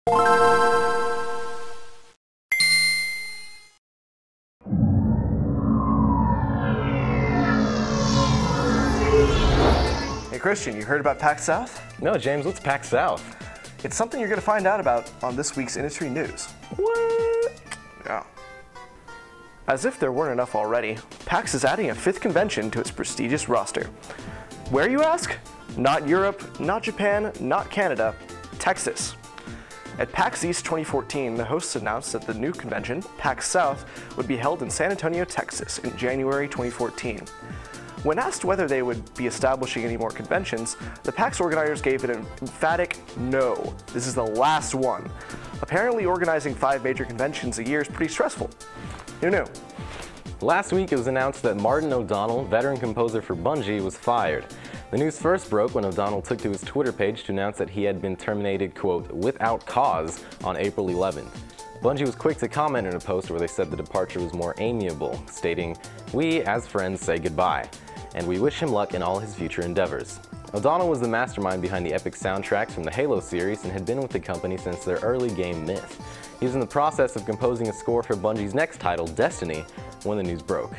Hey Christian, you heard about PAX South? No, James, what's PAX South? It's something you're going to find out about on this week's industry news. What? Yeah. As if there weren't enough already, PAX is adding a 5th convention to its prestigious roster. Where, you ask? Not Europe, not Japan, not Canada, Texas. At PAX East 2014, the hosts announced that the new convention, PAX South, would be held in San Antonio, Texas in January 2014. When asked whether they would be establishing any more conventions, the PAX organizers gave it an emphatic no. This is the last one. Apparently, organizing 5 major conventions a year is pretty stressful. Who knew? Last week, it was announced that Martin O'Donnell, veteran composer for Bungie, was fired. The news first broke when O'Donnell took to his Twitter page to announce that he had been terminated, quote, without cause on April 11th. Bungie was quick to comment in a post where they said the departure was more amiable, stating, "We, as friends, say goodbye, and we wish him luck in all his future endeavors." O'Donnell was the mastermind behind the epic soundtracks from the Halo series and had been with the company since their early game Myth. He was in the process of composing a score for Bungie's next title, Destiny, when the news broke.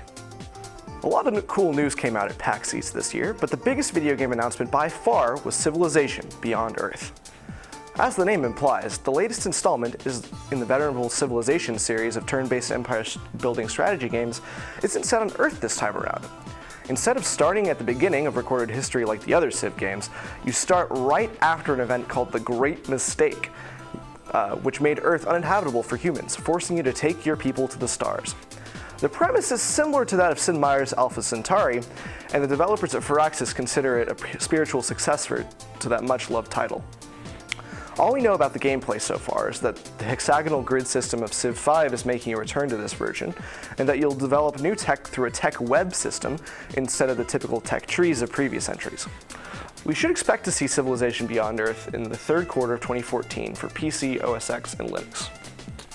A lot of cool news came out at PAX East this year, but the biggest video game announcement by far was Civilization: Beyond Earth. As the name implies, the latest installment is in the venerable Civilization series of turn-based empire-building strategy games isn't set on Earth this time around. Instead of starting at the beginning of recorded history like the other Civ games, you start right after an event called the Great Mistake, which made Earth uninhabitable for humans, forcing you to take your people to the stars. The premise is similar to that of Sid Meier's Alpha Centauri, and the developers at Firaxis consider it a spiritual successor to that much-loved title. All we know about the gameplay so far is that the hexagonal grid system of Civ 5 is making a return to this version, and that you'll develop new tech through a tech web system instead of the typical tech trees of previous entries. We should expect to see Civilization Beyond Earth in the 3rd quarter of 2014 for PC, OS X, and Linux.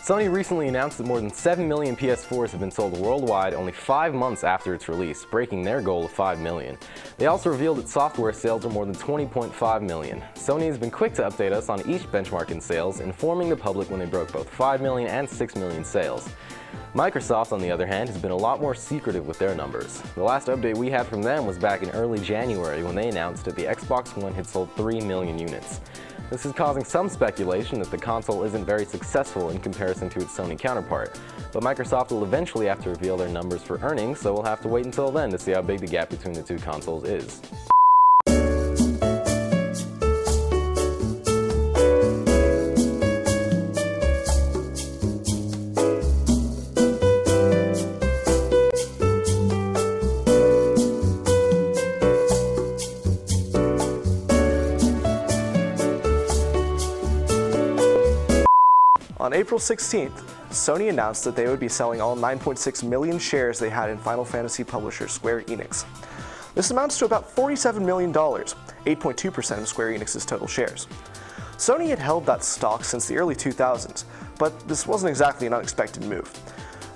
Sony recently announced that more than 7 million PS4s have been sold worldwide only 5 months after its release, breaking their goal of 5 million. They also revealed that software sales are more than 20.5 million. Sony has been quick to update us on each benchmark in sales, informing the public when they broke both 5 million and 6 million sales. Microsoft, on the other hand, has been a lot more secretive with their numbers. The last update we had from them was back in early January when they announced that the Xbox One had sold 3 million units. This is causing some speculation that the console isn't very successful in comparison to its Sony counterpart. But Microsoft will eventually have to reveal their numbers for earnings, so we'll have to wait until then to see how big the gap between the two consoles is. On April 16th, Sony announced that they would be selling all 9.6 million shares they had in Final Fantasy publisher Square Enix. This amounts to about $47 million, 8.2% of Square Enix's total shares. Sony had held that stock since the early 2000s, but this wasn't exactly an unexpected move.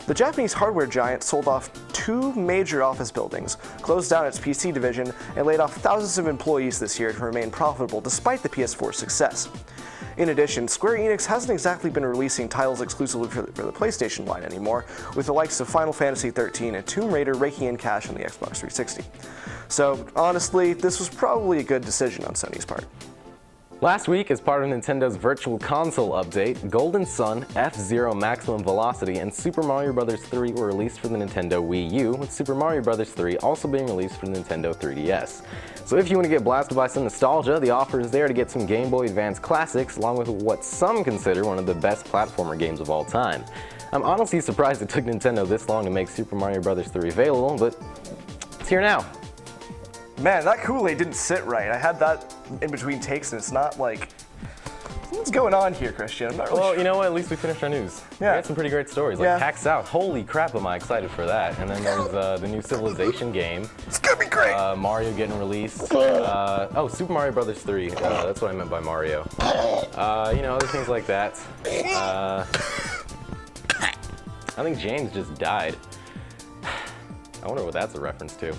The Japanese hardware giant sold off 2 major office buildings, closed down its PC division, and laid off thousands of employees this year to remain profitable despite the PS4's success. In addition, Square Enix hasn't exactly been releasing titles exclusively for the PlayStation line anymore, with the likes of Final Fantasy XIII and Tomb Raider raking in cash on the Xbox 360. So, honestly, this was probably a good decision on Sony's part. Last week, as part of Nintendo's Virtual Console update, Golden Sun, F-Zero Maximum Velocity, and Super Mario Bros. 3 were released for the Nintendo Wii U, with Super Mario Bros. 3 also being released for the Nintendo 3DS. So if you want to get blasted by some nostalgia, the offer is there to get some Game Boy Advance classics, along with what some consider one of the best platformer games of all time. I'm honestly surprised it took Nintendo this long to make Super Mario Bros. 3 available, but it's here now. Man, that Kool-Aid didn't sit right. I had that in between takes, and it's not like... What's going on here, Christian? I'm not really Well, you know what? At least we finished our news. Yeah. We had some pretty great stories, like PAX South. Holy crap, am I excited for that. And then there's the new Civilization game. It's gonna be great! Mario getting released. Oh, Super Mario Bros. 3. That's what I meant by Mario. You know, other things like that. I think James just died. I wonder what that's a reference to.